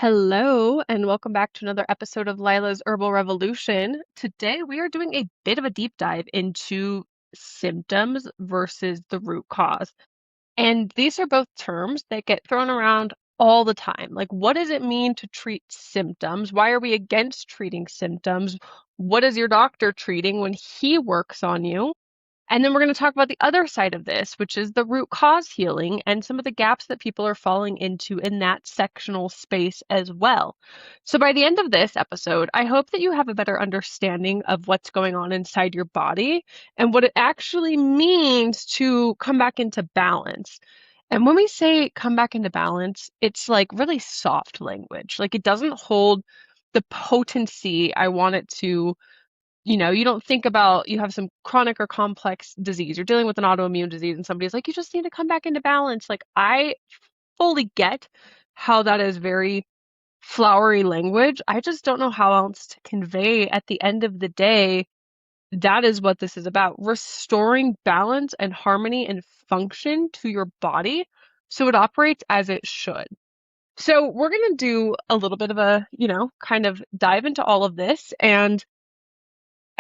Hello, and welcome back to another episode of Lila's Herbal Revolution. Today, we are doing a bit of a deep dive into symptoms versus the root cause. And these are both terms that get thrown around all the time. Like, what does it mean to treat symptoms? Why are we against treating symptoms? What is your doctor treating when he works on you? And then we're going to talk about the other side of this, which is the root cause healing and some of the gaps that people are falling into in that sectional space as well. So, by the end of this episode, I hope that you have a better understanding of what's going on inside your body and what it actually means to come back into balance. And when we say come back into balance, it's like really soft language. Like it doesn't hold the potency I want it to. You don't think about you have some chronic or complex disease. You're dealing with an autoimmune disease, and somebody's like, you just need to come back into balance. Like, I fully get how that is very flowery language. I just don't know how else to convey at the end of the day. That is what this is about, restoring balance and harmony and function to your body so it operates as it should. So, we're going to do a little bit of a, kind of dive into all of this. And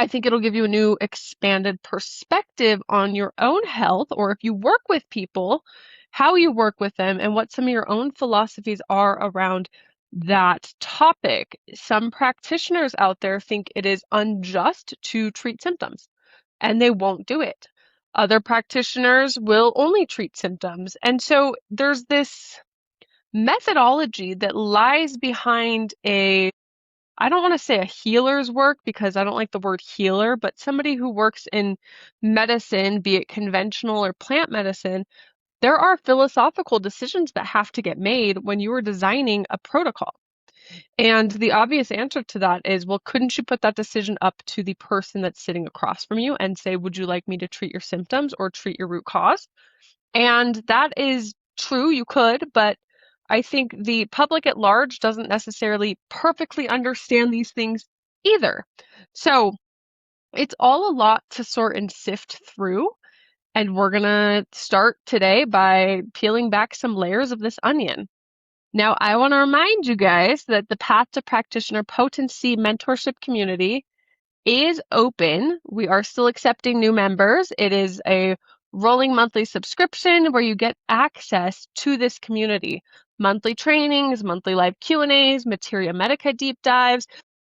I think it'll give you a new expanded perspective on your own health, or if you work with people, how you work with them, and what some of your own philosophies are around that topic. Some practitioners out there think it is unjust to treat symptoms, and they won't do it. Other practitioners will only treat symptoms. And so there's this methodology that lies behind I don't want to say a healer's work because I don't like the word healer, but somebody who works in medicine, be it conventional or plant medicine, there are philosophical decisions that have to get made when you are designing a protocol. And the obvious answer to that is, well, couldn't you put that decision up to the person that's sitting across from you and say, would you like me to treat your symptoms or treat your root cause? And that is true, you could, but I think the public at large doesn't necessarily perfectly understand these things either. So it's all a lot to sort and sift through. And we're going to start today by peeling back some layers of this onion. Now, I want to remind you guys that the Path to Practitioner Potency Mentorship Community is open. We are still accepting new members. It is a rolling monthly subscription where you get access to this community. Monthly trainings, monthly live Q&As, materia medica deep dives.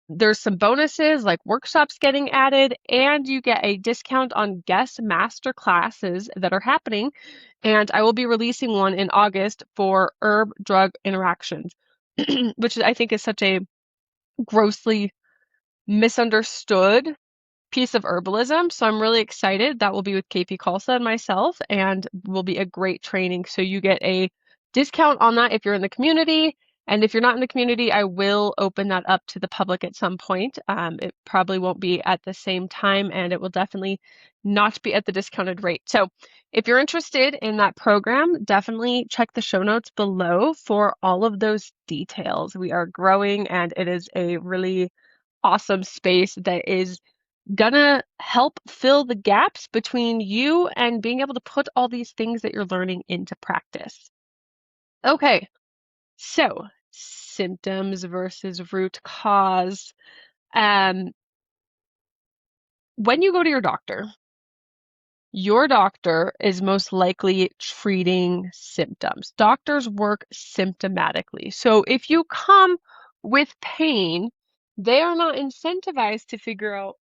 There's some bonuses like workshops getting added, and you get a discount on guest master classes that are happening. And I will be releasing one in August for herb drug interactions, which I think is such a grossly misunderstood piece of herbalism. So I'm really excited. That will be with KP Khalsa and myself, and will be a great training. So you get a discount on that if you're in the community. And if you're not in the community, I will open that up to the public at some point. It probably won't be at the same time, and it will definitely not be at the discounted rate. So if you're interested in that program, definitely check the show notes below for all of those details. We are growing, and it is a really awesome space that is gonna help fill the gaps between you and being able to put all these things that you're learning into practice. Okay, so symptoms versus root cause. Um, when you go to your doctor is most likely treating symptoms. Doctors work symptomatically. So if you come with pain, they are not incentivized to figure out,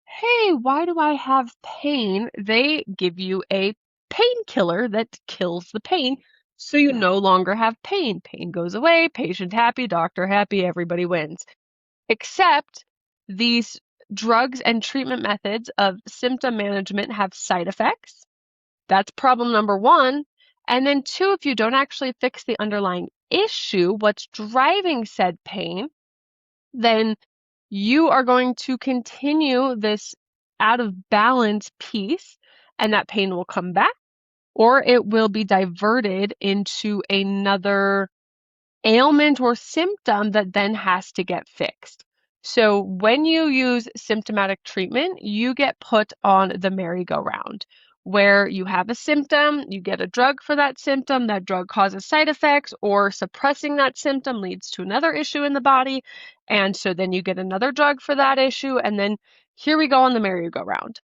hey, why do I have pain? They give you a painkiller that kills the pain, so you no longer have pain. Pain goes away, patient happy, doctor happy, everybody wins. Except these drugs and treatment methods of symptom management have side effects. That's problem number one. And then two, if you don't actually fix the underlying issue, what's driving said pain, then you are going to continue this out of balance piece, and that pain will come back, or it will be diverted into another ailment or symptom that then has to get fixed. So when you use symptomatic treatment, you get put on the merry-go-round. where you have a symptom, you get a drug for that symptom, that drug causes side effects, or suppressing that symptom leads to another issue in the body. And so then you get another drug for that issue, and then here we go on the merry-go-round.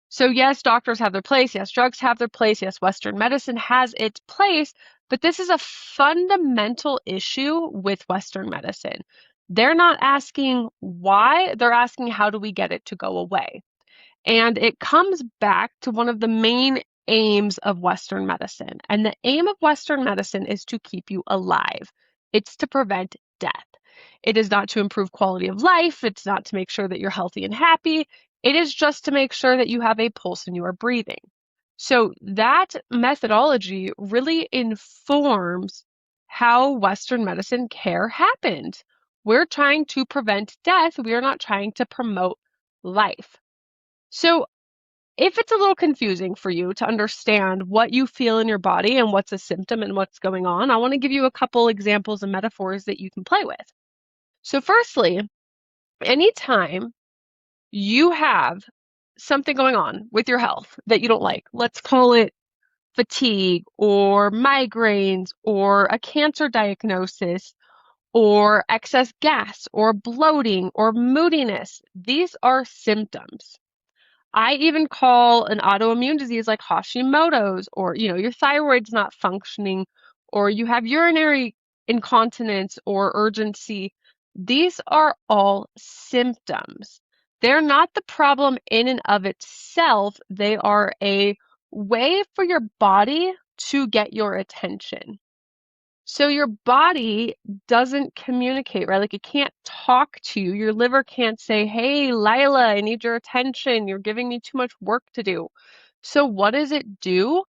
So yes, doctors have their place. Yes, drugs have their place. Yes, Western medicine has its place, but this is a fundamental issue with Western medicine. They're not asking why, they're asking how do we get it to go away? And it comes back to one of the main aims of Western medicine. And the aim of Western medicine is to keep you alive. It's to prevent death. It is not to improve quality of life. It's not to make sure that you're healthy and happy. It is just to make sure that you have a pulse and you are breathing. So that methodology really informs how Western medicine care happened. We're trying to prevent death. We are not trying to promote life. So if it's a little confusing for you to understand what you feel in your body and what's a symptom and what's going on, I want to give you a couple examples and metaphors that you can play with. So firstly, anytime you have something going on with your health that you don't like, let's call it fatigue or migraines or a cancer diagnosis or excess gas or bloating or moodiness, these are symptoms. I even call an autoimmune disease like Hashimoto's, or your thyroid's not functioning, or you have urinary incontinence or urgency. These are all symptoms. They're not the problem in and of itself. They are a way for your body to get your attention. So your body doesn't communicate, right? Like it can't talk to you. Your liver can't say, hey, Lila, I need your attention. You're giving me too much work to do. So what does it do?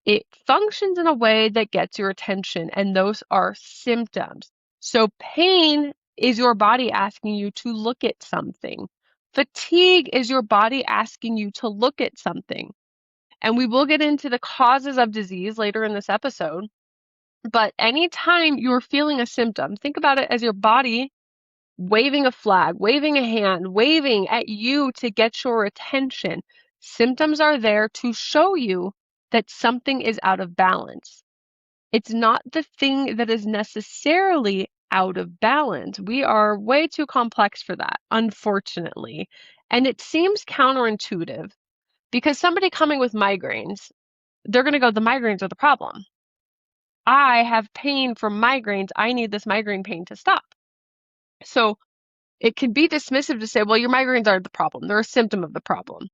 It functions in a way that gets your attention, and those are symptoms. So pain is your body asking you to look at something. Fatigue is your body asking you to look at something. And we will get into the causes of disease later in this episode. But anytime you're feeling a symptom, think about it as your body waving a flag, waving a hand, waving at you to get your attention. Symptoms are there to show you that something is out of balance. It's not the thing that is necessarily out of balance. We are way too complex for that, unfortunately. And it seems counterintuitive because somebody coming with migraines, they're going to go, the migraines are the problem. I have pain from migraines. I need this migraine pain to stop. So it can be dismissive to say, well, your migraines aren't the problem. They're a symptom of the problem.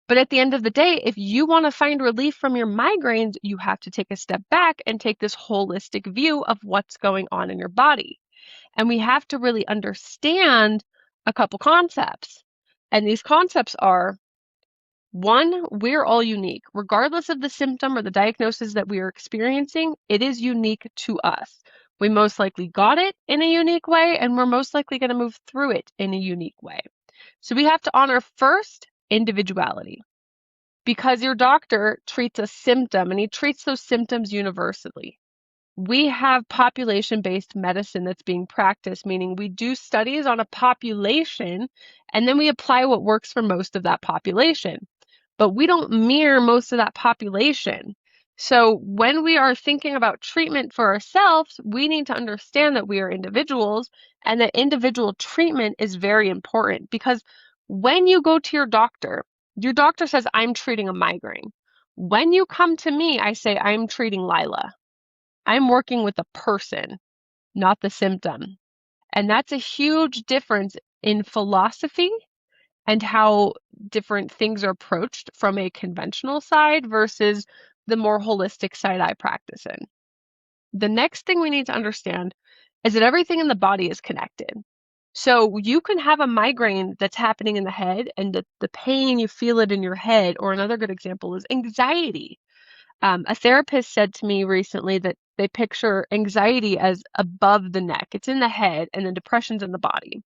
But at the end of the day, if you want to find relief from your migraines, you have to take a step back and take this holistic view of what's going on in your body. And we have to really understand a couple concepts. And these concepts are, one, we're all unique. Regardless of the symptom or the diagnosis that we are experiencing, it is unique to us. We most likely got it in a unique way, and we're most likely going to move through it in a unique way. So we have to honor first individuality, because your doctor treats a symptom and he treats those symptoms universally. We have population-based medicine that's being practiced, meaning we do studies on a population and then we apply what works for most of that population. But we don't mirror most of that population. So when we are thinking about treatment for ourselves, we need to understand that we are individuals and that individual treatment is very important, because when you go to your doctor says, I'm treating a migraine. When you come to me, I say, I'm treating Lila. I'm working with a person, not the symptom. And that's a huge difference in philosophy and how different things are approached from a conventional side versus the more holistic side I practice in. The next thing we need to understand is that everything in the body is connected. So you can have a migraine that's happening in the head, and the pain, you feel it in your head. Or another good example is anxiety. A therapist said to me recently that they picture anxiety as above the neck. It's in the head, and then depression's in the body.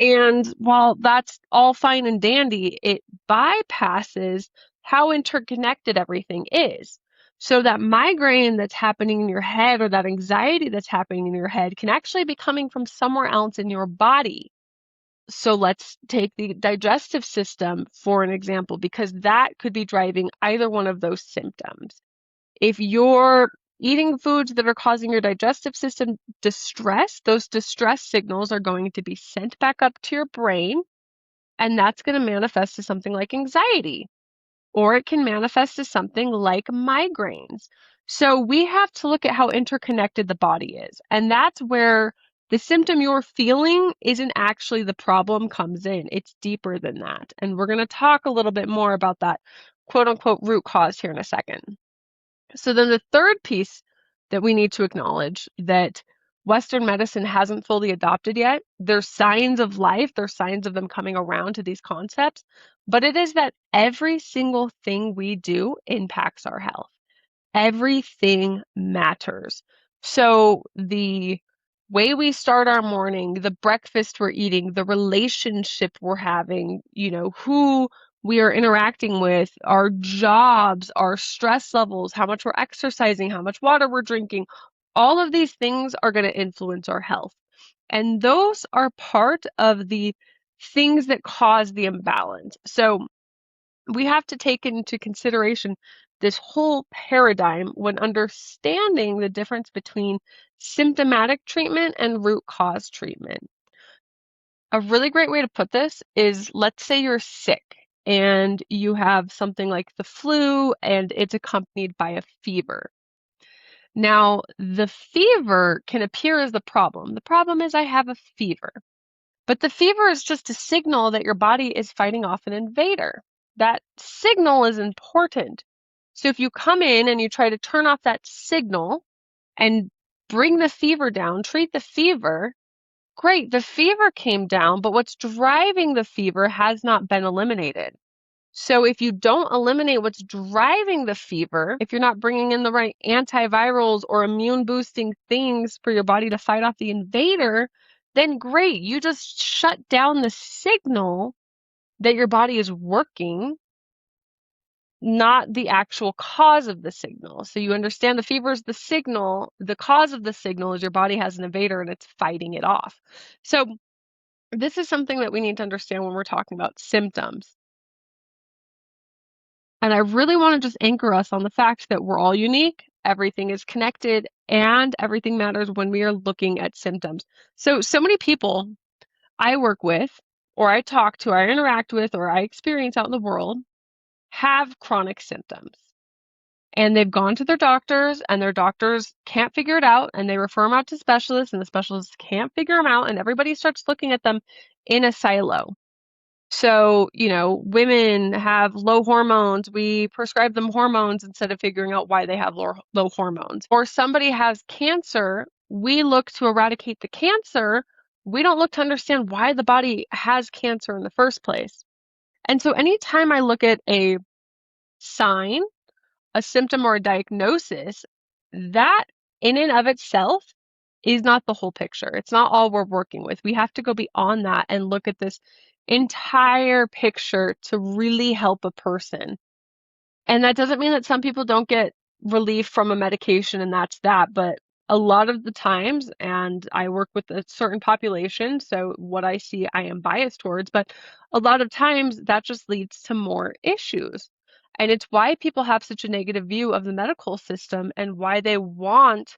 And while that's all fine and dandy, it bypasses how interconnected everything is. So that migraine that's happening in your head, or that anxiety that's happening in your head, can actually be coming from somewhere else in your body. So let's take the digestive system for an example, because that could be driving either one of those symptoms. If you're eating foods that are causing your digestive system distress, those distress signals are going to be sent back up to your brain, and that's going to manifest as something like anxiety, or it can manifest as something like migraines. So we have to look at how interconnected the body is. And that's where the symptom you're feeling isn't actually the problem comes in. It's deeper than that. And we're going to talk a little bit more about that quote unquote root cause here in a second. So then the third piece that we need to acknowledge that Western medicine hasn't fully adopted yet, there's signs of life, there's signs of them coming around to these concepts, but it is that every single thing we do impacts our health. Everything matters. So the way we start our morning, the breakfast we're eating, the relationship we're having, who we are interacting with, our jobs, our stress levels, how much we're exercising, how much water we're drinking, all of these things are going to influence our health. And those are part of the things that cause the imbalance. So we have to take into consideration this whole paradigm when understanding the difference between symptomatic treatment and root cause treatment. A really great way to put this is, let's say you're sick and you have something like the flu and it's accompanied by a fever. Now, the fever can appear as the problem. The problem is I have a fever. But the fever is just a signal that your body is fighting off an invader. That signal is important. So if you come in and you try to turn off that signal and bring the fever down, treat the fever, great, the fever came down, but what's driving the fever has not been eliminated. So if you don't eliminate what's driving the fever, if you're not bringing in the right antivirals or immune boosting things for your body to fight off the invader, then great, you just shut down the signal that your body is working, not the actual cause of the signal. So you understand the fever is the signal, the cause of the signal is your body has an invader and it's fighting it off. So this is something that we need to understand when we're talking about symptoms. And I really want to just anchor us on the fact that we're all unique, everything is connected, and everything matters when we are looking at symptoms. So many people I work with, or I talk to, or I interact with, or I experience out in the world have chronic symptoms. And they've gone to their doctors, and their doctors can't figure it out, and they refer them out to specialists, and the specialists can't figure them out, and everybody starts looking at them in a silo. So, women have low hormones. We prescribe them hormones instead of figuring out why they have low hormones. Or somebody has cancer. We look to eradicate the cancer. We don't look to understand why the body has cancer in the first place. And so anytime I look at a sign, a symptom, or a diagnosis, that in and of itself is not the whole picture. It's not all we're working with. We have to go beyond that and look at this entire picture to really help a person. And that doesn't mean that some people don't get relief from a medication and that's that, but a lot of the times, and I work with a certain population, so what I see I am biased towards, but a lot of times that just leads to more issues. And it's why people have such a negative view of the medical system and why they want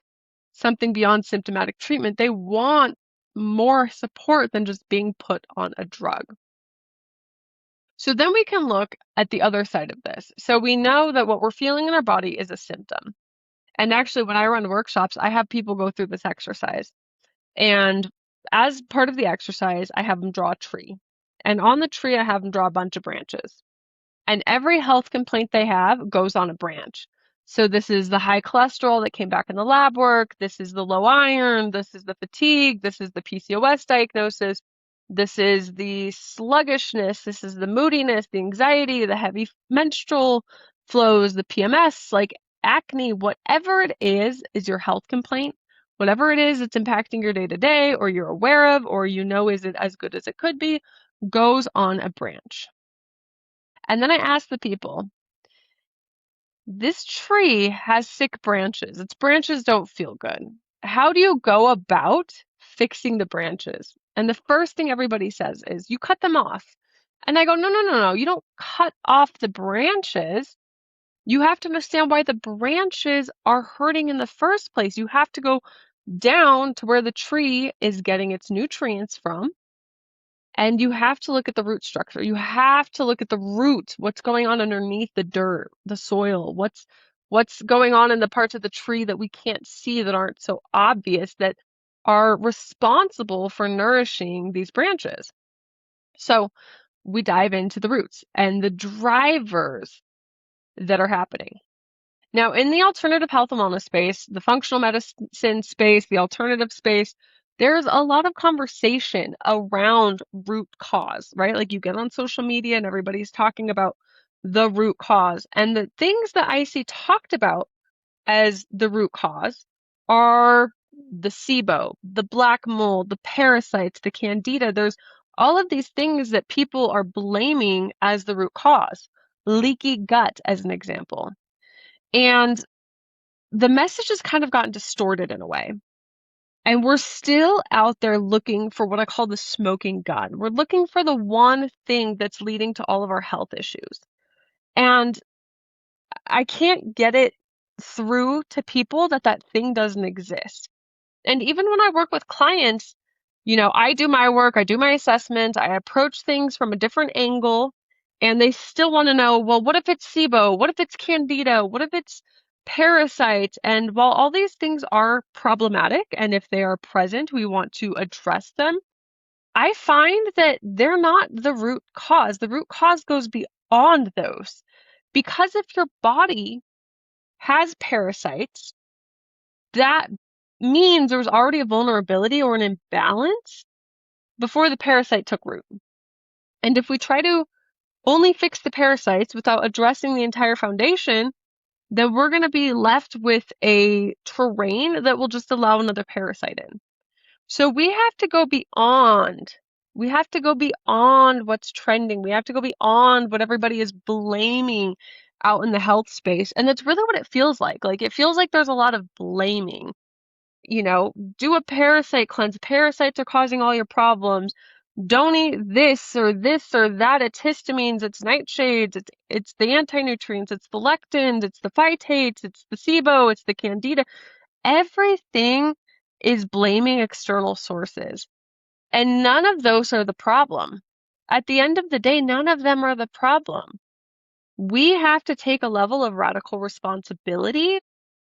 something beyond symptomatic treatment. They want more support than just being put on a drug. So then we can look at the other side of this. So we know that what we're feeling in our body is a symptom. And actually, when I run workshops, I have people go through this exercise. And as part of the exercise, I have them draw a tree. And on the tree, I have them draw a bunch of branches. And every health complaint they have goes on a branch. So this is the high cholesterol that came back in the lab work. This is the low iron. This is the fatigue. This is the PCOS diagnosis. This is the sluggishness. This is the moodiness, the anxiety, the heavy menstrual flows, the PMS, like acne, whatever it is your health complaint. Whatever it is that's impacting your day to day, or you're aware of, or is it as good as it could be, goes on a branch. And then I ask the people, this tree has sick branches. Its branches don't feel good. How do you go about fixing the branches. And the first thing everybody says is, you cut them off. And I go, no, no, no, no. You don't cut off the branches. You have to understand why the branches are hurting in the first place. You have to go down to where the tree is getting its nutrients from. And you have to look at the root structure. You have to look at the root, what's going on underneath the dirt, the soil, what's going on in the parts of the tree that we can't see that aren't so obvious that are responsible for nourishing these branches. So we dive into the roots and the drivers that are happening. Now, in the alternative health and wellness space, the functional medicine space, the alternative space, there's a lot of conversation around root cause, right? Like you get on social media and everybody's talking about the root cause. And the things that I see talked about as the root cause are the SIBO, the black mold, the parasites, the candida. There's all of these things that people are blaming as the root cause. Leaky gut, as an example. And the message has kind of gotten distorted in a way. And we're still out there looking for what I call the smoking gun. We're looking for the one thing that's leading to all of our health issues. And I can't get it through to people that that thing doesn't exist. And even when I work with clients, I do my work, I do my assessment, I approach things from a different angle, and they still want to know, well, what if it's SIBO? What if it's candida? What if it's parasites? And while all these things are problematic, and if they are present, we want to address them, I find that they're not the root cause. The root cause goes beyond those. Because if your body has parasites, that means there was already a vulnerability or an imbalance before the parasite took root. And if we try to only fix the parasites without addressing the entire foundation, then we're going to be left with a terrain that will just allow another parasite in. So we have to go beyond. We have to go beyond what's trending. We have to go beyond what everybody is blaming out in the health space. And that's really what it feels like. Like it feels like there's a lot of blaming. Do a parasite cleanse. Parasites are causing all your problems. Don't eat this or that. It's histamines, it's nightshades, it's the anti-nutrients, it's the lectins, it's the phytates, it's the SIBO, it's the candida. Everything is blaming external sources. And none of those are the problem. At the end of the day, none of them are the problem. We have to take a level of radical responsibility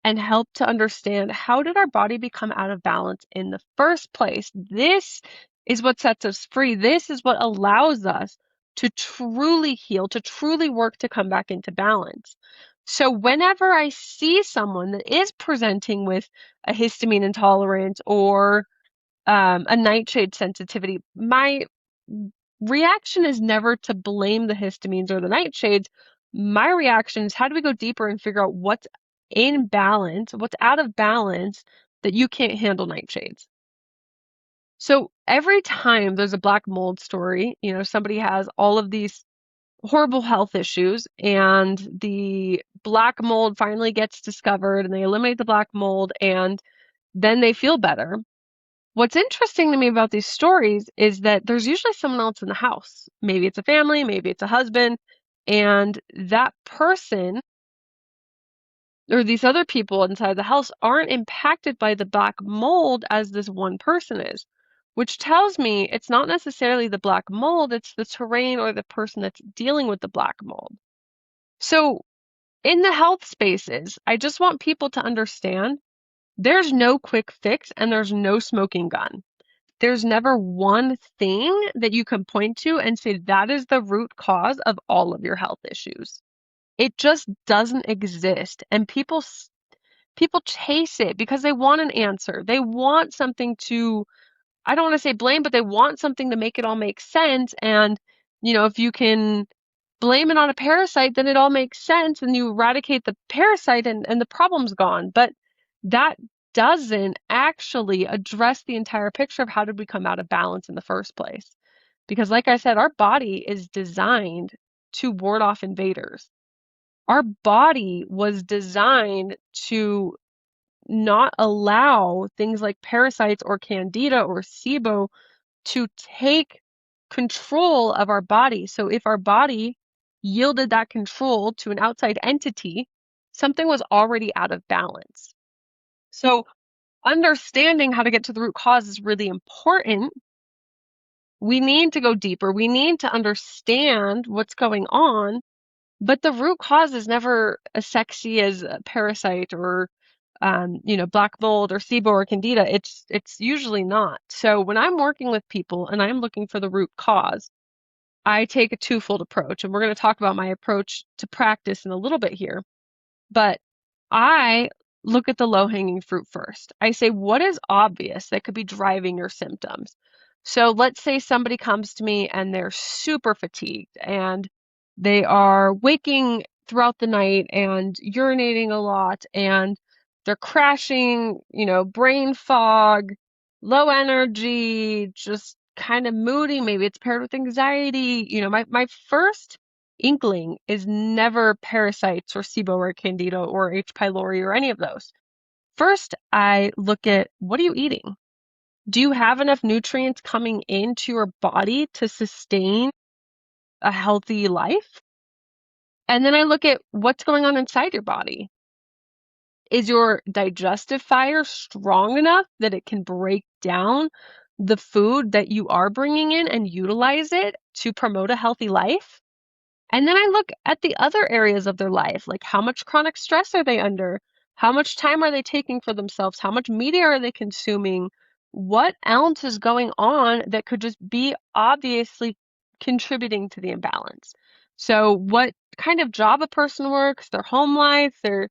and help to understand, how did our body become out of balance in the first place? This is what sets us free. This is what allows us to truly heal, to truly work to come back into balance. So whenever I see someone that is presenting with a histamine intolerance or a nightshade sensitivity, my reaction is never to blame the histamines or the nightshades. My reaction is, how do we go deeper and figure out what's in balance, what's out of balance that you can't handle nightshades? So every time there's a black mold story, somebody has all of these horrible health issues and the black mold finally gets discovered and they eliminate the black mold and then they feel better. What's interesting to me about these stories is that there's usually someone else in the house. Maybe it's a family, maybe it's a husband, and that person or these other people inside the house aren't impacted by the black mold as this one person is, which tells me it's not necessarily the black mold, it's the terrain or the person that's dealing with the black mold. So in the health spaces, I just want people to understand there's no quick fix and there's no smoking gun. There's never one thing that you can point to and say that is the root cause of all of your health issues. It just doesn't exist. And people chase it because they want an answer. They want something to, I don't want to say blame, but they want something to make it all make sense. And, if you can blame it on a parasite, then it all makes sense and you eradicate the parasite and the problem's gone. But that doesn't actually address the entire picture of how did we come out of balance in the first place. Because like I said, our body is designed to ward off invaders. Our body was designed to not allow things like parasites or candida or SIBO to take control of our body. So if our body yielded that control to an outside entity, something was already out of balance. So understanding how to get to the root cause is really important. We need to go deeper. We need to understand what's going on, but the root cause is never as sexy as a parasite or black mold or SIBO or candida. It's usually not. So when I'm working with people and I'm looking for the root cause, I take a twofold approach, and we're going to talk about my approach to practice in a little bit here. But I look at the low-hanging fruit first. I say, what is obvious that could be driving your symptoms? So let's say somebody comes to me and they're super fatigued and they are waking throughout the night and urinating a lot and they're crashing, brain fog, low energy, just kind of moody. Maybe it's paired with anxiety. My first inkling is never parasites or SIBO or candida or H. pylori or any of those. First, I look at, what are you eating? Do you have enough nutrients coming into your body to sustain a healthy life? And then I look at what's going on inside your body. Is your digestive fire strong enough that it can break down the food that you are bringing in and utilize it to promote a healthy life? And then I look at the other areas of their life, like how much chronic stress are they under? How much time are they taking for themselves? How much media are they consuming? What else is going on that could just be obviously contributing to the imbalance? So what kind of job a person works, their home life, their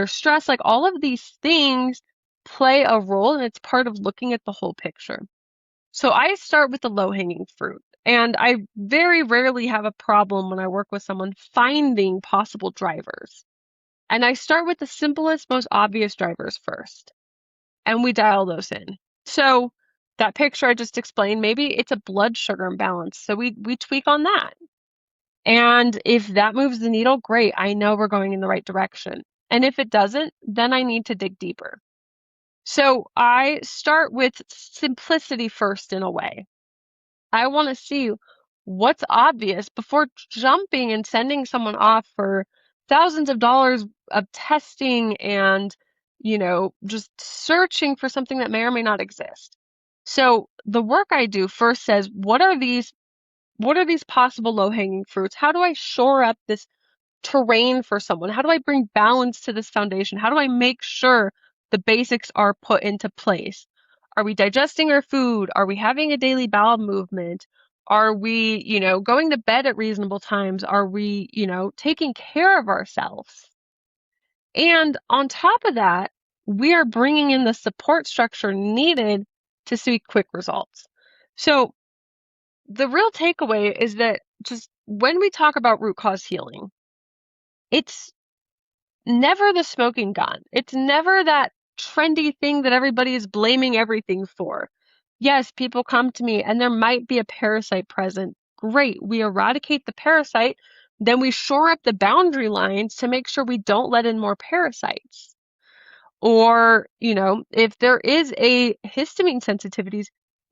stress, like all of these things play a role, and it's part of looking at the whole picture. So I start with the low-hanging fruit. And I very rarely have a problem when I work with someone finding possible drivers. And I start with the simplest, most obvious drivers first. And we dial those in. So that picture I just explained, maybe it's a blood sugar imbalance. So we tweak on that. And if that moves the needle, great. I know we're going in the right direction. And if it doesn't, then I need to dig deeper. So I start with simplicity first in a way. I want to see what's obvious before jumping and sending someone off for thousands of dollars of testing and, just searching for something that may or may not exist. So the work I do first says, what are these possible low-hanging fruits? How do I shore up this terrain for someone? How do I bring balance to this foundation? How do I make sure the basics are put into place? Are we digesting our food? Are we having a daily bowel movement? Are we, going to bed at reasonable times? Are we, taking care of ourselves? And on top of that, we are bringing in the support structure needed to see quick results. So the real takeaway is that just when we talk about root cause healing, it's never the smoking gun. It's never that trendy thing that everybody is blaming everything for. Yes, people come to me and there might be a parasite present. Great. We eradicate the parasite. Then we shore up the boundary lines to make sure we don't let in more parasites. Or, if there is a histamine sensitivities,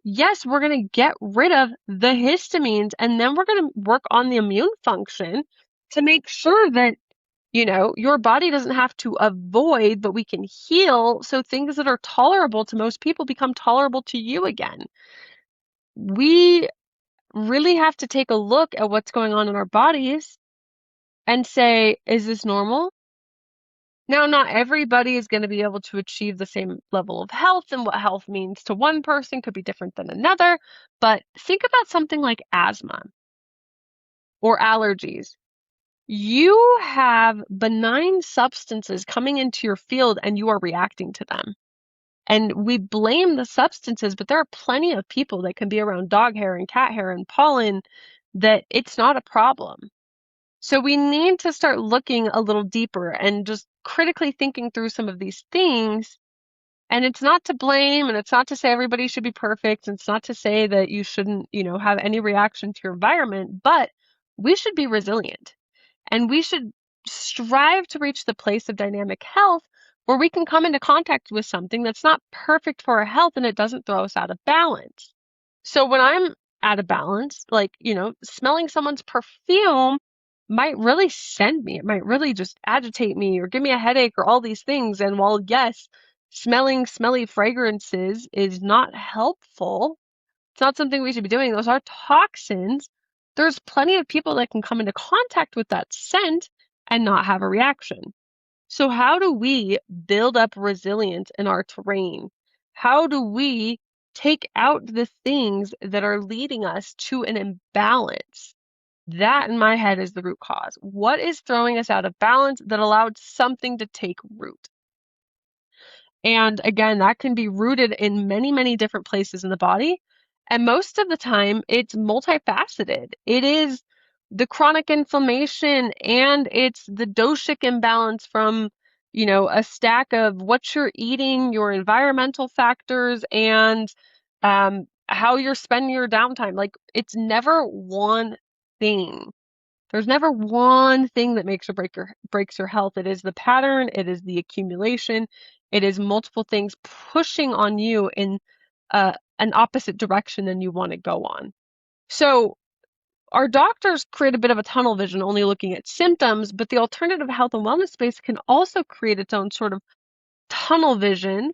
yes, we're going to get rid of the histamines and then we're going to work on the immune function to make sure that your body doesn't have to avoid, but we can heal. So things that are tolerable to most people become tolerable to you again. We really have to take a look at what's going on in our bodies and say, is this normal? Now, not everybody is going to be able to achieve the same level of health, and what health means to one person could be different than another. But think about something like asthma or allergies. You have benign substances coming into your field and you are reacting to them. And we blame the substances, but there are plenty of people that can be around dog hair and cat hair and pollen that it's not a problem. So we need to start looking a little deeper and just critically thinking through some of these things. And it's not to blame, and it's not to say everybody should be perfect. And it's not to say that you shouldn't, have any reaction to your environment, but we should be resilient. And we should strive to reach the place of dynamic health or we can come into contact with something that's not perfect for our health and it doesn't throw us out of balance. So when I'm out of balance, like, smelling someone's perfume might really send me. It might really just agitate me or give me a headache or all these things. And while, yes, smelling smelly fragrances is not helpful, it's not something we should be doing. Those are toxins. There's plenty of people that can come into contact with that scent and not have a reaction. So how do we build up resilience in our terrain? How do we take out the things that are leading us to an imbalance? That in my head is the root cause. What is throwing us out of balance that allowed something to take root? And again, that can be rooted in many, many different places in the body. And most of the time, it's multifaceted. It is the chronic inflammation and it's the doshic imbalance from, a stack of what you're eating, your environmental factors, and how you're spending your downtime. Like, it's never one thing. There's never one thing that makes or breaks your health. It is the pattern, it is the accumulation, it is multiple things pushing on you in an opposite direction than you want to go on. So our doctors create a bit of a tunnel vision, only looking at symptoms, but the alternative health and wellness space can also create its own sort of tunnel vision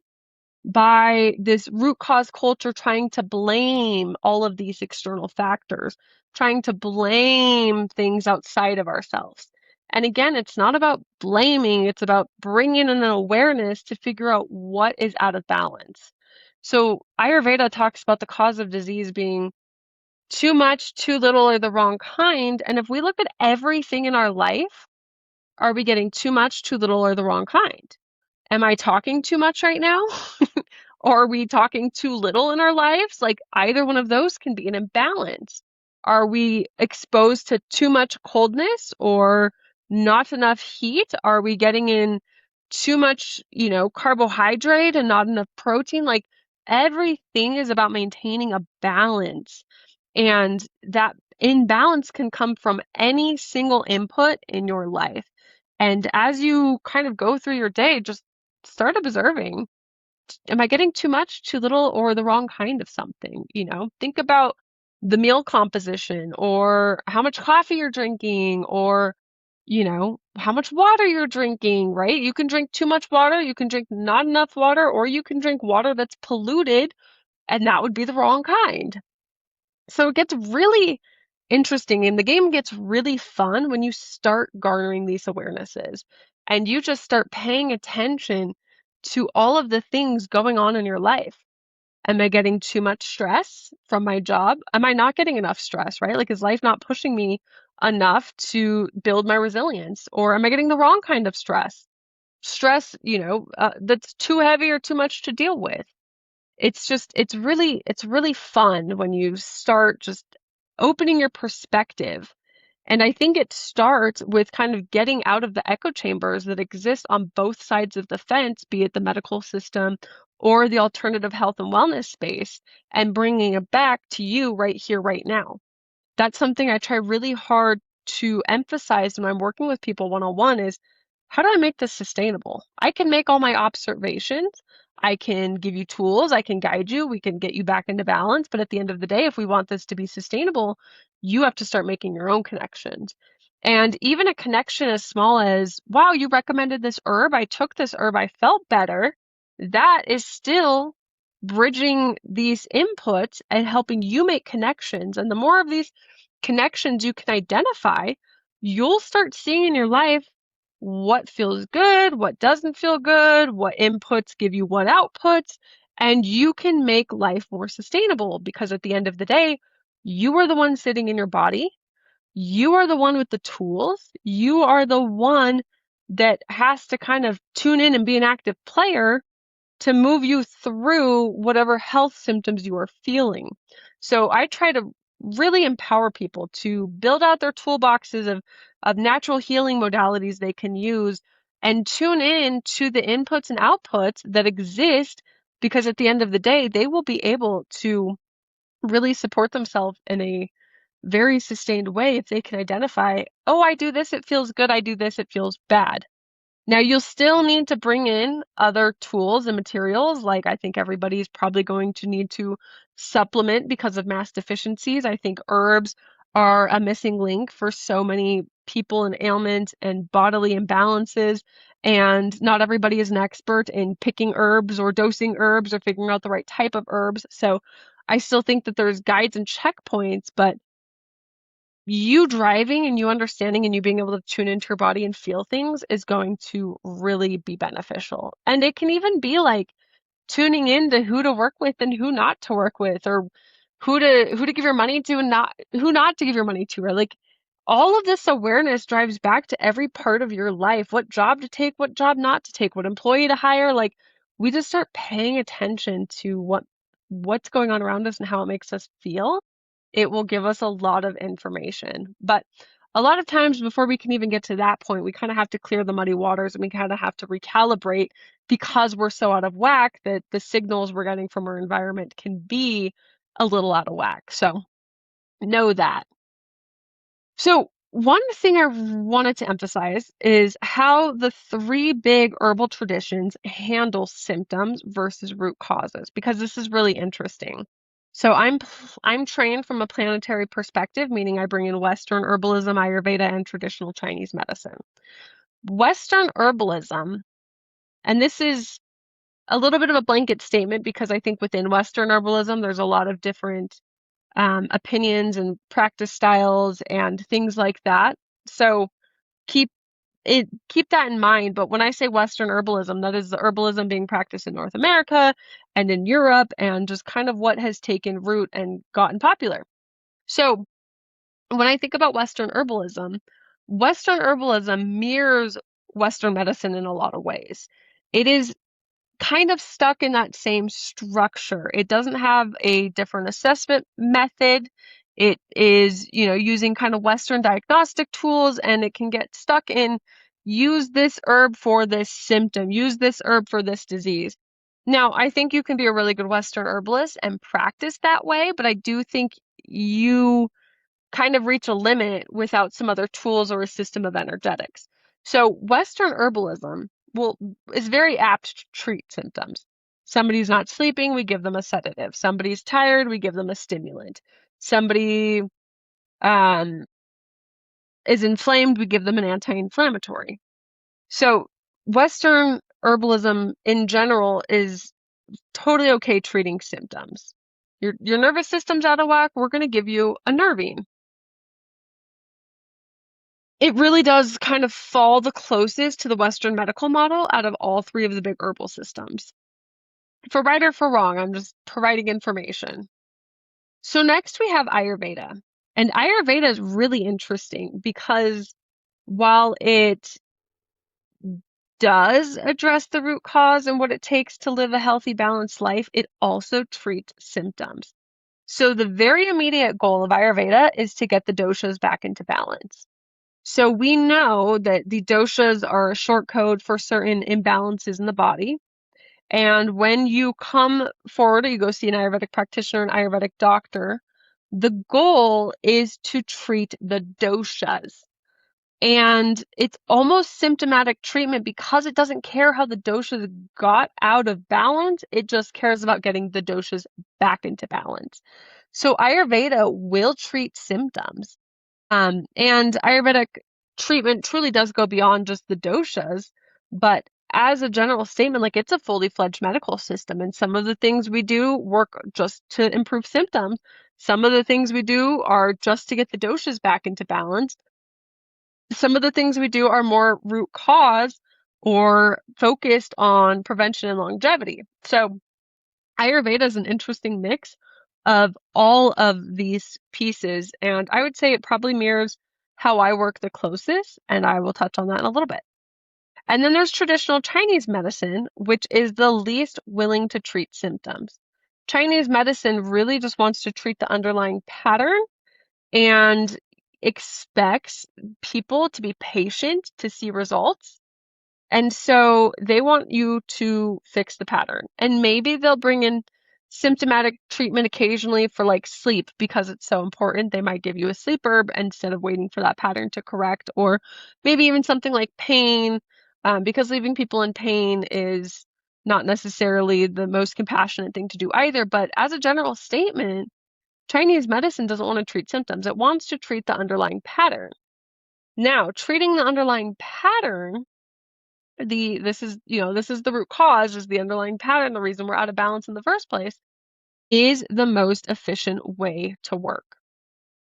by this root cause culture trying to blame all of these external factors, trying to blame things outside of ourselves. And again, it's not about blaming, it's about bringing in an awareness to figure out what is out of balance. So Ayurveda talks about the cause of disease being too much, too little, or the wrong kind. And if we look at everything in our life, are we getting too much, too little, or the wrong kind? Am I talking too much right now? Or are we talking too little in our lives? Like, either one of those can be an imbalance. Are we exposed to too much coldness or not enough heat? Are we getting in too much, carbohydrate and not enough protein? Like, everything is about maintaining a balance. And that imbalance can come from any single input in your life. And as you kind of go through your day, just start observing. Am I getting too much, too little, or the wrong kind of something? Think about the meal composition or how much coffee you're drinking or, how much water you're drinking, right? You can drink too much water, you can drink not enough water, or you can drink water that's polluted, and that would be the wrong kind. So it gets really interesting and the game gets really fun when you start garnering these awarenesses and you just start paying attention to all of the things going on in your life. Am I getting too much stress from my job? Am I not getting enough stress, right? Like, is life not pushing me enough to build my resilience? Or am I getting the wrong kind of stress? Stress, that's too heavy or too much to deal with. It's really fun when you start just opening your perspective. And I think it starts with kind of getting out of the echo chambers that exist on both sides of the fence, be it the medical system or the alternative health and wellness space, and bringing it back to you right here, right now. That's something I try really hard to emphasize when I'm working with people one-on-one is how do I make this sustainable? I can make all my observations. I can give you tools. I can guide you. We can get you back into balance. But at the end of the day, if we want this to be sustainable, you have to start making your own connections. And even a connection as small as, wow, you recommended this herb. I took this herb. I felt better. That is still bridging these inputs and helping you make connections. And the more of these connections you can identify, you'll start seeing in your life what feels good, what doesn't feel good, what inputs give you what outputs, and you can make life more sustainable because at the end of the day, you are the one sitting in your body. You are the one with the tools. You are the one that has to kind of tune in and be an active player to move you through whatever health symptoms you are feeling. So I try to really empower people to build out their toolboxes of natural healing modalities they can use and tune in to the inputs and outputs that exist because at the end of the day, they will be able to really support themselves in a very sustained way if they can identify, oh, I do this, it feels good. I do this, it feels bad. Now, you'll still need to bring in other tools and materials. Like, I think everybody's probably going to need to supplement because of mass deficiencies. I think herbs are a missing link for so many people and ailments and bodily imbalances. And not everybody is an expert in picking herbs or dosing herbs or figuring out the right type of herbs. So I still think that there's guides and checkpoints, but you driving and you understanding and you being able to tune into your body and feel things is going to really be beneficial. And it can even be like tuning into who to work with and who not to work with, or who to give your money to and not who not to give your money to, or like all of this awareness drives back to every part of your life, what job to take, what job not to take, what employee to hire. Like we just start paying attention to what's going on around us and how it makes us feel. It will give us a lot of information. But a lot of times before we can even get to that point, we kind of have to clear the muddy waters and we kind of have to recalibrate because we're so out of whack that the signals we're getting from our environment can be a little out of whack. So know that. So one thing I wanted to emphasize is how the three big herbal traditions handle symptoms versus root causes, because this is really interesting. So I'm trained from a planetary perspective, meaning I bring in Western herbalism, Ayurveda, and traditional Chinese medicine. Western herbalism, and this is a little bit of a blanket statement because I think within Western herbalism, there's a lot of different opinions and practice styles and things like that. So keep keep that in mind. But when I say Western herbalism, that is the herbalism being practiced in North America and in Europe and just kind of what has taken root and gotten popular. So when I think about Western herbalism mirrors Western medicine in a lot of ways. It is kind of stuck in that same structure. It doesn't have a different assessment method. It is, using kind of Western diagnostic tools, and it can get stuck in use this herb for this symptom, use this herb for this disease. Now, I think you can be a really good Western herbalist and practice that way, but I do think you kind of reach a limit without some other tools or a system of energetics. So Western herbalism is very apt to treat symptoms. Somebody's not sleeping, we give them a sedative. Somebody's tired, we give them a stimulant. Somebody um, is inflamed, we give them an anti-inflammatory. So Western herbalism in general is totally okay treating symptoms. Your nervous system's out of whack, we're going to give you a nervine. It really does kind of fall the closest to the Western medical model out of all three of the big herbal systems. For right or for wrong, I'm just providing information. So next we have Ayurveda. And Ayurveda is really interesting because while it does address the root cause and what it takes to live a healthy, balanced life, it also treats symptoms. So the very immediate goal of Ayurveda is to get the doshas back into balance. So we know that the doshas are a short code for certain imbalances in the body. And when you come forward or you go see an Ayurvedic practitioner, an Ayurvedic doctor, the goal is to treat the doshas. And it's almost symptomatic treatment because it doesn't care how the doshas got out of balance. It just cares about getting the doshas back into balance. So Ayurveda will treat symptoms. And Ayurvedic treatment truly does go beyond just the doshas, but as a general statement, like it's a fully fledged medical system, and some of the things we do work just to improve symptoms. Some of the things we do are just to get the doshas back into balance. Some of the things we do are more root cause or focused on prevention and longevity. So Ayurveda is an interesting mix of all of these pieces, and I would say it probably mirrors how I work the closest, and I will touch on that in a little bit. And then there's traditional Chinese medicine, which is the least willing to treat symptoms. Chinese medicine really just wants to treat the underlying pattern and expects people to be patient to see results. And so they want you to fix the pattern. And maybe they'll bring in symptomatic treatment occasionally for like sleep because it's so important. They might give you a sleep herb instead of waiting for that pattern to correct, or maybe even something like pain because leaving people in pain is not necessarily the most compassionate thing to do either. But as a general statement, Chinese medicine doesn't want to treat symptoms. It wants to treat the underlying pattern. Now, treating the underlying pattern, this is the root cause, is the underlying pattern, the reason we're out of balance in the first place, is the most efficient way to work.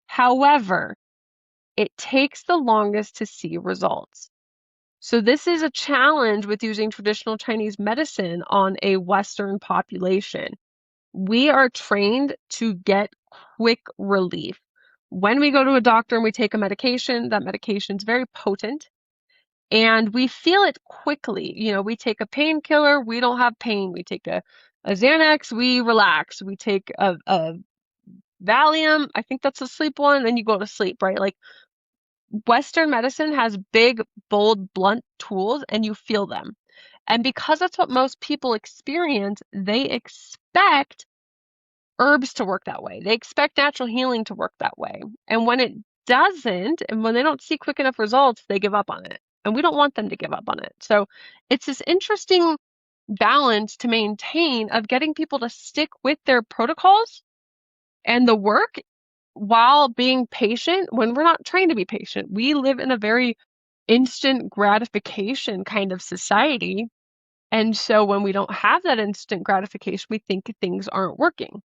However, it takes the longest to see results. So this is a challenge with using traditional Chinese medicine on a Western population. We are trained to get quick relief. When we go to a doctor and we take a medication, that medication is very potent and we feel it quickly. We take a painkiller, we don't have pain. We take a Xanax, we relax. We take a Valium, I think that's a sleep one, then you go to sleep, right? Like Western medicine has big, bold, blunt tools and you feel them. And because that's what most people experience, they expect herbs to work that way. They expect natural healing to work that way. And when it doesn't, and when they don't see quick enough results, they give up on it. And we don't want them to give up on it. So it's this interesting balance to maintain of getting people to stick with their protocols and the work while being patient when we're not trained to be patient. We live in a very instant gratification kind of society. And so when we don't have that instant gratification, we think things aren't working.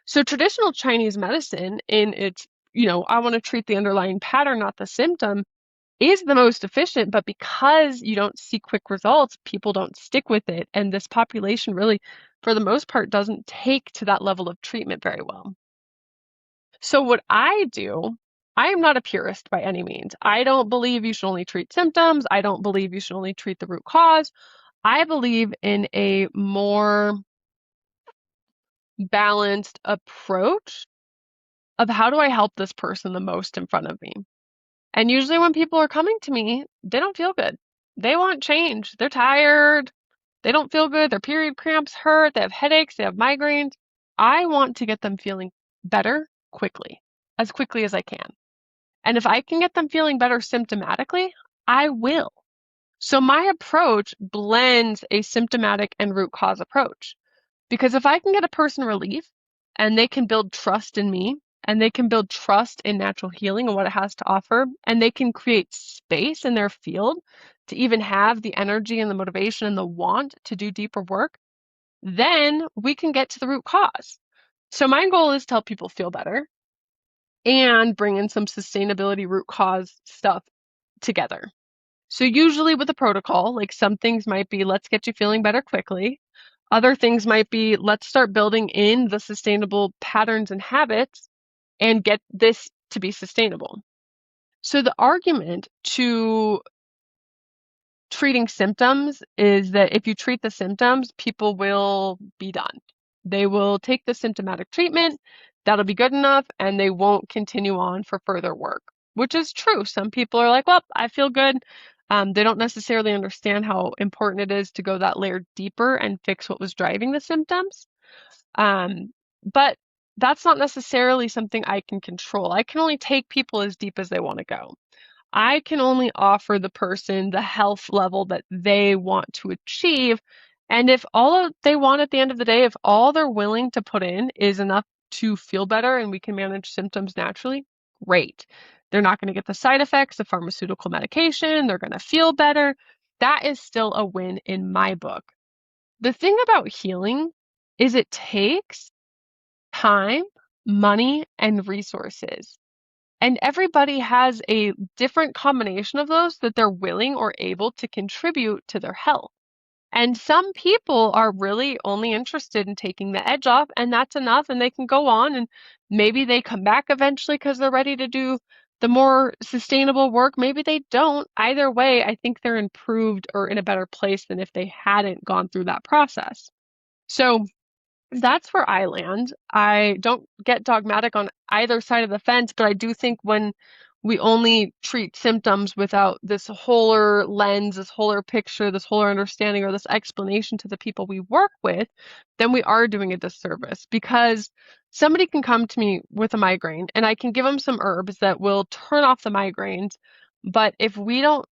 So traditional Chinese medicine in its, I want to treat the underlying pattern, not the symptom, is the most efficient. But because you don't see quick results, people don't stick with it. And this population really, for the most part, doesn't take to that level of treatment very well. So what I do, I am not a purist by any means. I don't believe you should only treat symptoms. I don't believe you should only treat the root cause. I believe in a more balanced approach of how do I help this person the most in front of me. And usually when people are coming to me, they don't feel good. They want change. They're tired. They don't feel good. Their period cramps hurt. They have headaches. They have migraines. I want to get them feeling better quickly, as quickly as I can. And if I can get them feeling better symptomatically, I will. So my approach blends a symptomatic and root cause approach. Because if I can get a person relief and they can build trust in me and they can build trust in natural healing and what it has to offer, and they can create space in their field to even have the energy and the motivation and the want to do deeper work, then we can get to the root cause. So my goal is to help people feel better and bring in some sustainability root cause stuff together. So usually with a protocol, like some things might be, let's get you feeling better quickly. Other things might be, let's start building in the sustainable patterns and habits and get this to be sustainable. So the argument to treating symptoms is that if you treat the symptoms, people will be done. They will take the symptomatic treatment, that'll be good enough, and they won't continue on for further work, which is true. Some people are like, well, I feel good. They don't necessarily understand how important it is to go that layer deeper and fix what was driving the symptoms. But that's not necessarily something I can control. I can only take people as deep as they want to go. I can only offer the person the health level that they want to achieve. And if all they want at the end of the day, if all they're willing to put in is enough to feel better and we can manage symptoms naturally, great. They're not going to get the side effects of pharmaceutical medication. They're going to feel better. That is still a win in my book. The thing about healing is it takes time, money, and resources. And everybody has a different combination of those that they're willing or able to contribute to their health. And some people are really only interested in taking the edge off, and that's enough, and they can go on and maybe they come back eventually because they're ready to do the more sustainable work. Maybe they don't. Either way, I think they're improved or in a better place than if they hadn't gone through that process. So that's where I land. I don't get dogmatic on either side of the fence, but I do think when we only treat symptoms without this wholer lens, this wholer picture, this wholer understanding, or this explanation to the people we work with, then we are doing a disservice because somebody can come to me with a migraine and I can give them some herbs that will turn off the migraines. But if we don't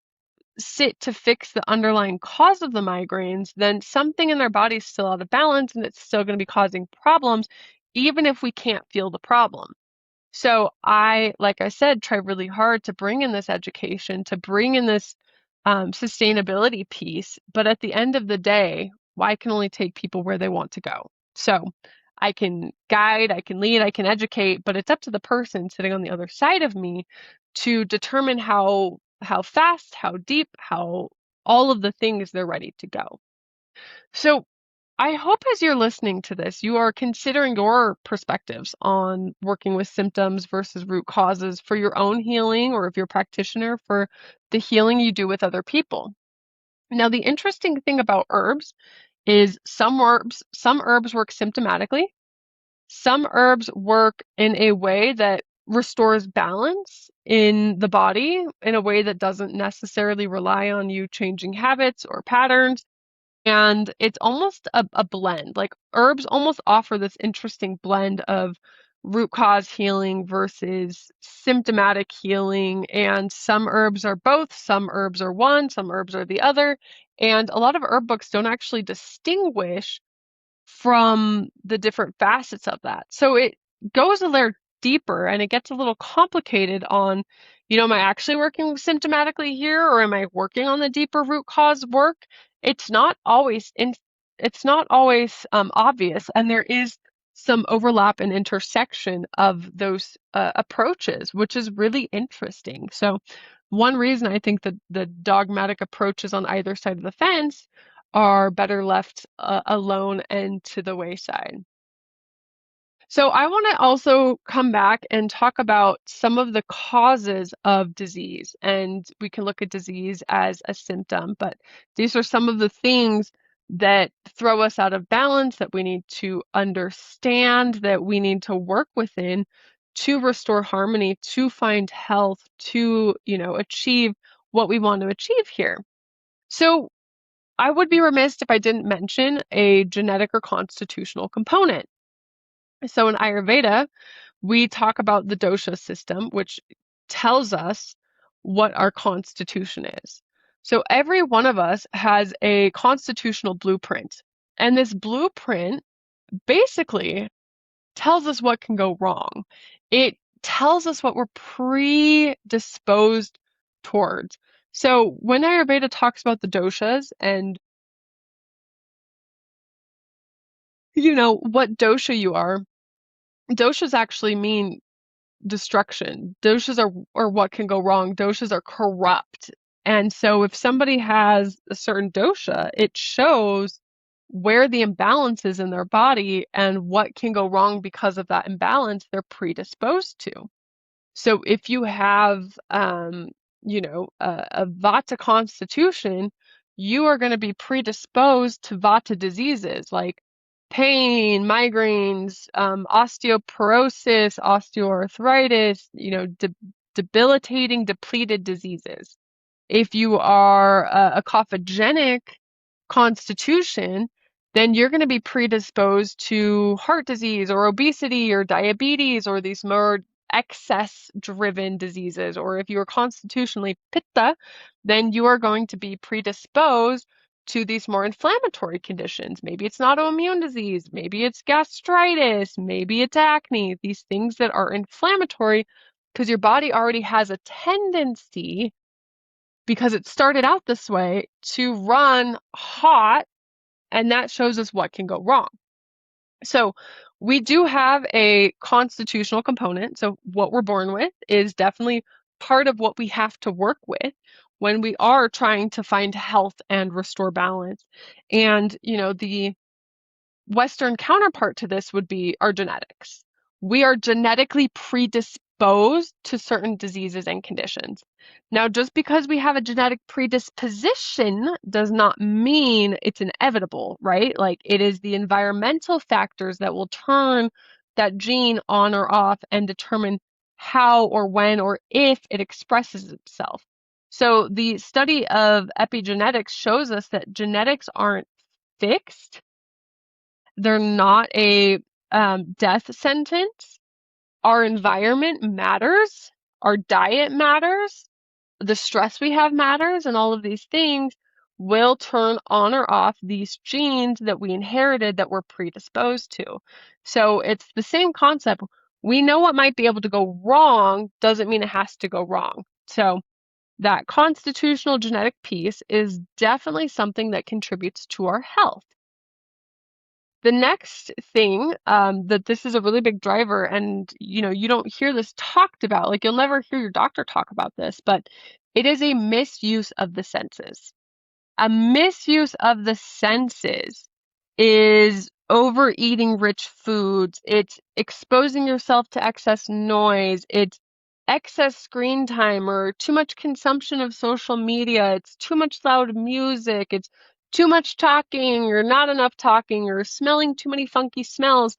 sit to fix the underlying cause of the migraines, then something in their body is still out of balance and it's still going to be causing problems, even if we can't feel the problem. So I, like I said, try really hard to bring in this education, to bring in this sustainability piece. But at the end of the day, I can only take people where they want to go. So I can guide, I can lead, I can educate, but it's up to the person sitting on the other side of me to determine how fast, how deep, how all of the things they're ready to go. So I hope as you're listening to this, you are considering your perspectives on working with symptoms versus root causes for your own healing, or if you're a practitioner, for the healing you do with other people. Now, the interesting thing about herbs is some herbs work symptomatically. Some herbs work in a way that restores balance in the body in a way that doesn't necessarily rely on you changing habits or patterns. And it's almost a blend. Like herbs almost offer this interesting blend of root cause healing versus symptomatic healing. And some herbs are both, some herbs are one, some herbs are the other. And a lot of herb books don't actually distinguish from the different facets of that. So it goes a layer deeper and it gets a little complicated on, am I actually working symptomatically here, or am I working on the deeper root cause work? It's not always obvious, and there is some overlap and intersection of those approaches, which is really interesting. So one reason I think that the dogmatic approaches on either side of the fence are better left alone and to the wayside. So I want to also come back and talk about some of the causes of disease, and we can look at disease as a symptom, but these are some of the things that throw us out of balance, that we need to understand, that we need to work within to restore harmony, to find health, to, achieve what we want to achieve here. So I would be remiss if I didn't mention a genetic or constitutional component. So in Ayurveda, we talk about the dosha system, which tells us what our constitution is. So every one of us has a constitutional blueprint. And this blueprint basically tells us what can go wrong. It tells us what we're predisposed towards. So when Ayurveda talks about the doshas and what dosha you are, doshas actually mean destruction. Doshas are what can go wrong. Doshas are corrupt. And so if somebody has a certain dosha, it shows where the imbalance is in their body and what can go wrong because of that imbalance they're predisposed to. So if you have, a Vata constitution, you are going to be predisposed to Vata diseases like pain, migraines, osteoporosis, osteoarthritis, debilitating, depleted diseases. If you are a cophogenic constitution, then you're going to be predisposed to heart disease or obesity or diabetes or these more excess-driven diseases. Or if you are constitutionally pitta, then you are going to be predisposed to these more inflammatory conditions. Maybe it's not autoimmune disease, maybe it's gastritis, maybe it's acne, these things that are inflammatory because your body already has a tendency, because it started out this way, to run hot, and that shows us what can go wrong. So we do have a constitutional component. So what we're born with is definitely part of what we have to work with when we are trying to find health and restore balance. And, the Western counterpart to this would be our genetics. We are genetically predisposed to certain diseases and conditions. Now, just because we have a genetic predisposition does not mean it's inevitable, right? Like it is the environmental factors that will turn that gene on or off and determine how or when or if it expresses itself. So the study of epigenetics shows us that genetics aren't fixed. They're not a death sentence. Our environment matters. Our diet matters. the stress we have matters, and all of these things will turn on or off these genes that we inherited that we're predisposed to. So it's the same concept. We know what might be able to go wrong doesn't mean it has to go wrong. So that constitutional genetic piece is definitely something that contributes to our health. The next thing that this is a really big driver, and you don't hear this talked about, like you'll never hear your doctor talk about this, but it is a misuse of the senses. A misuse of the senses is overeating rich foods. It's exposing yourself to excess noise. It's excess screen time or too much consumption of social media. It's too much loud music. It's too much talking or not enough talking or smelling too many funky smells.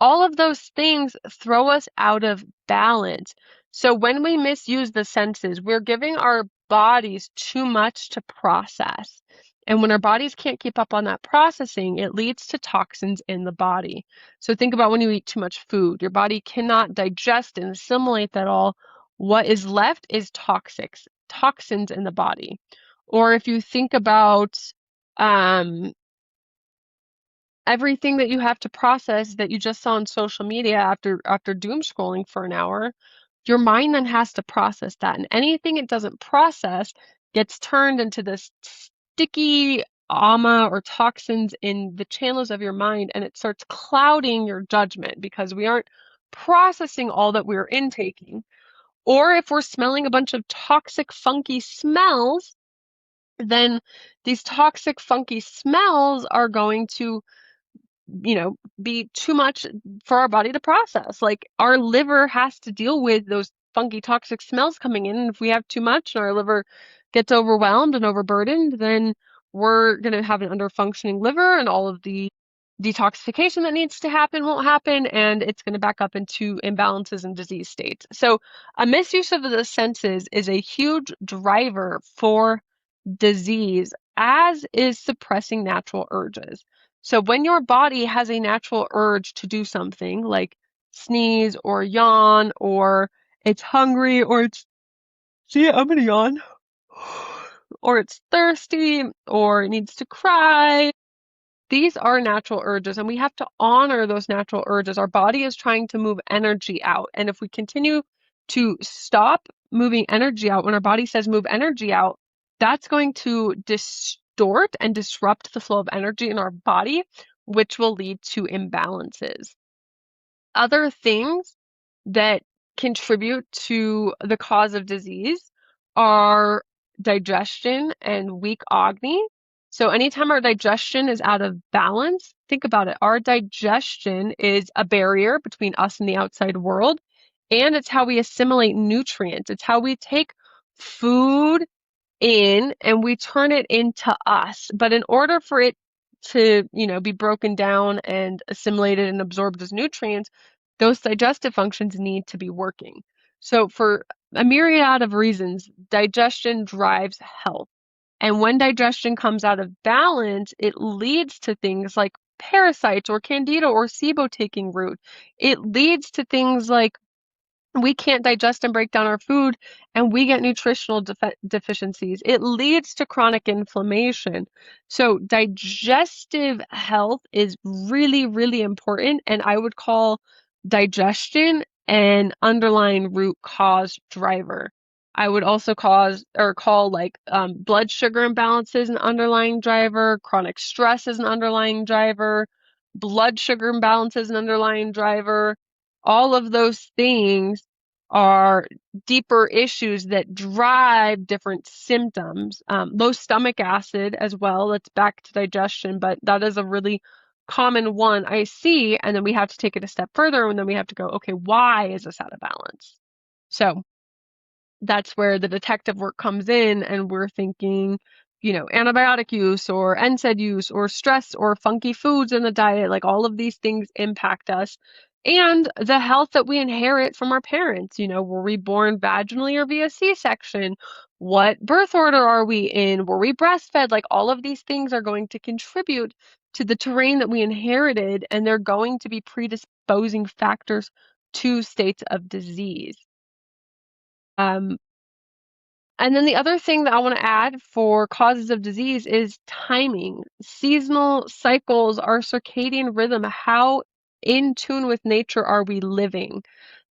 All of those things throw us out of balance. So when we misuse the senses, we're giving our bodies too much to process. And when our bodies can't keep up on that processing, it leads to toxins in the body. So think about when you eat too much food, your body cannot digest and assimilate that all. What is left is toxins in the body. Or if you think about um, everything that you have to process that you just saw on social media after doom scrolling for an hour, your mind then has to process that. And anything it doesn't process gets turned into this sticky ama or toxins in the channels of your mind, and it starts clouding your judgment because we aren't processing all that we're intaking. Or if we're smelling a bunch of toxic, funky smells, then these toxic, funky smells are going to be too much for our body to process. Like our liver has to deal with those funky toxic smells coming in. And if we have too much and our liver gets overwhelmed and overburdened, then we're going to have an underfunctioning liver and all of the detoxification that needs to happen won't happen, and it's going to back up into imbalances and disease states. So a misuse of the senses is a huge driver for disease, as is suppressing natural urges. So when your body has a natural urge to do something like sneeze or yawn, or it's hungry, or it's, see, I'm gonna yawn, or it's thirsty, or it needs to cry, these are natural urges, and we have to honor those natural urges. Our body is trying to move energy out. And if we continue to stop moving energy out when our body says move energy out, that's going to distort and disrupt the flow of energy in our body, which will lead to imbalances. Other things that contribute to the cause of disease are digestion and weak agni. So anytime our digestion is out of balance, think about it. Our digestion is a barrier between us and the outside world, and it's how we assimilate nutrients. It's how we take food in and we turn it into us. But in order for it to, be broken down and assimilated and absorbed as nutrients, those digestive functions need to be working. So for a myriad of reasons, digestion drives health. And when digestion comes out of balance, it leads to things like parasites or candida or SIBO taking root. It leads to things like we can't digest and break down our food and we get nutritional deficiencies. It leads to chronic inflammation. So digestive health is really, really important. And I would call digestion an underlying root cause driver. I would also call like blood sugar imbalances an underlying driver, chronic stress is an underlying driver, blood sugar imbalance is an underlying driver. All of those things are deeper issues that drive different symptoms. Low stomach acid as well, that's back to digestion, but that is a really common one I see. And then we have to take it a step further, and then we have to go, okay, why is this out of balance? So that's where the detective work comes in, and we're thinking, antibiotic use or NSAID use or stress or funky foods in the diet, like all of these things impact us. And the health that we inherit from our parents, were we born vaginally or via C-section? What birth order are we in? Were we breastfed? Like all of these things are going to contribute to the terrain that we inherited, and they're going to be predisposing factors to states of disease. Um, And then the other thing that I want to add for causes of disease is timing. Seasonal cycles, our circadian rhythm, how in tune with nature are we living?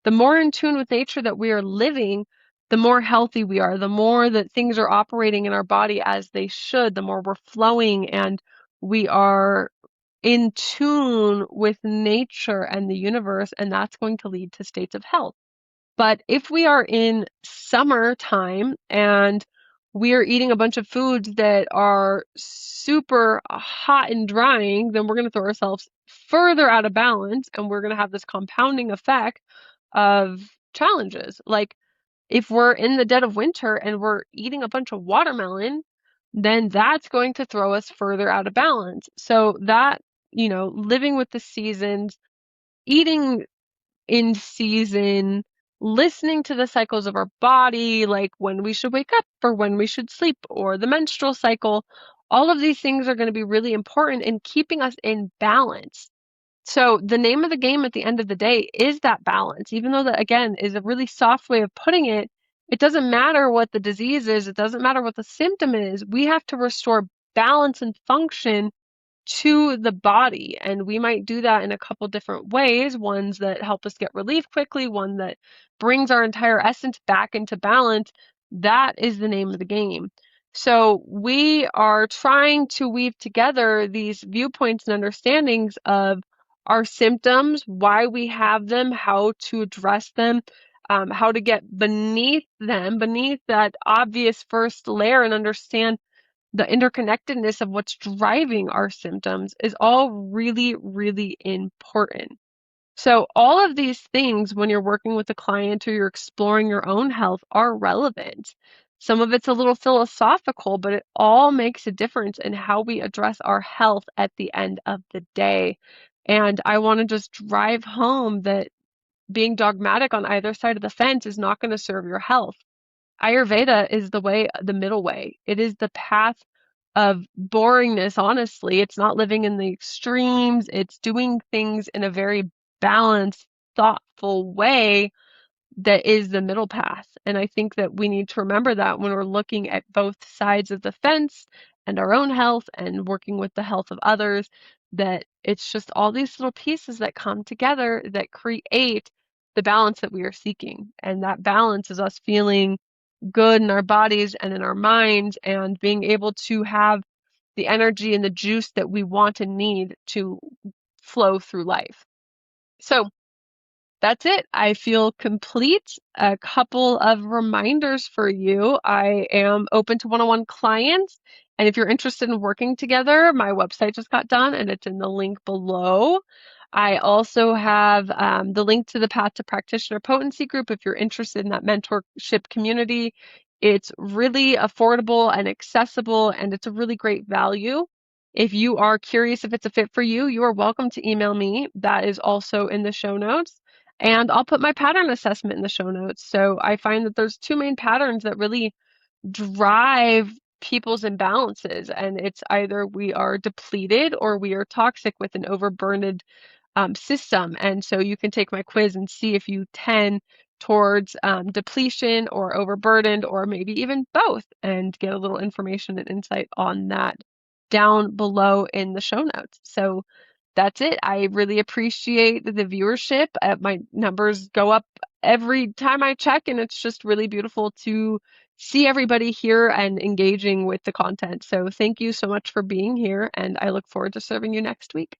The more in tune with nature that we are living, the more healthy we are, the more that things are operating in our body as they should, the more we're flowing and we are in tune with nature and the universe, and that's going to lead to states of health. But if we are in summertime and we are eating a bunch of foods that are super hot and drying, then we're going to throw ourselves further out of balance and we're going to have this compounding effect of challenges. Like if we're in the dead of winter and we're eating a bunch of watermelon, then that's going to throw us further out of balance. So that, living with the seasons, eating in season, listening to the cycles of our body, like when we should wake up or when we should sleep or the menstrual cycle, all of these things are going to be really important in keeping us in balance. So the name of the game at the end of the day is that balance, even though that again is a really soft way of putting it. It doesn't matter what the disease is. It doesn't matter what the symptom is. We have to restore balance and function to the body. And we might do that in a couple different ways, ones that help us get relief quickly, one that brings our entire essence back into balance. That is the name of the game. So we are trying to weave together these viewpoints and understandings of our symptoms, why we have them, how to address them, how to get beneath them, beneath that obvious first layer and understand the interconnectedness of what's driving our symptoms is all really, really important. So all of these things, when you're working with a client or you're exploring your own health, are relevant. Some of it's a little philosophical, but it all makes a difference in how we address our health at the end of the day. And I want to just drive home that being dogmatic on either side of the fence is not going to serve your health. Ayurveda is the middle way. It is the path of boringness, honestly. It's not living in the extremes. It's doing things in a very balanced, thoughtful way that is the middle path. And I think that we need to remember that when we're looking at both sides of the fence and our own health and working with the health of others, that it's just all these little pieces that come together that create the balance that we are seeking. And that balance is us feeling good in our bodies and in our minds and being able to have the energy and the juice that we want and need to flow through life. So that's it. I feel complete. A couple of reminders for you. I am open to one-on-one clients. And if you're interested in working together, my website just got done and it's in the link below. I also have the link to the Path to Practitioner Potency group if you're interested in that mentorship community. It's really affordable and accessible, and it's a really great value. If you are curious if it's a fit for you, you are welcome to email me. That is also in the show notes. And I'll put my pattern assessment in the show notes. So I find that there's two main patterns that really drive people's imbalances. And it's either we are depleted or we are toxic with an overburdened system. And so you can take my quiz and see if you tend towards depletion or overburdened or maybe even both and get a little information and insight on that down below in the show notes. So that's it. I really appreciate the viewership. My numbers go up every time I check, and it's just really beautiful to see everybody here and engaging with the content. So thank you so much for being here, and I look forward to serving you next week.